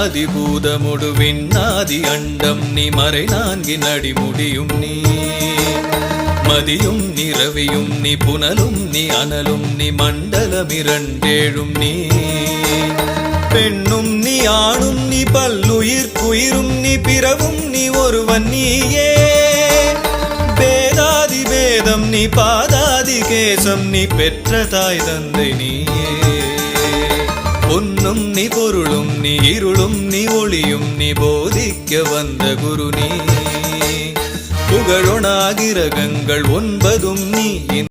மண்ணாதி பூதமுடு விண்ணாதி அண்டம் நீ மறை நான்கின் அடிமுடியும் நீ மதியும் நீ ரவியும் நீ புனலும் நீ அனலும் நீ மண்டலமிரண்டேழும் நீ பெண்ணும் நீ ஆணும் நீ பல்லுயிர்க்குயிரும் நீ பிறவும் நீ ஒருவன் நீயே பேதாதி பேதம் நீ பாதாதி கேசம் நீ பெற்ற தாய் தந்தை நீயே பொன்னும் நீ பொருளும் நீ இருளும் நீ ஒளியும் நீ போதிக்க வந்த குரு நீ புகழொணாகிரகங்கள் 9 நீ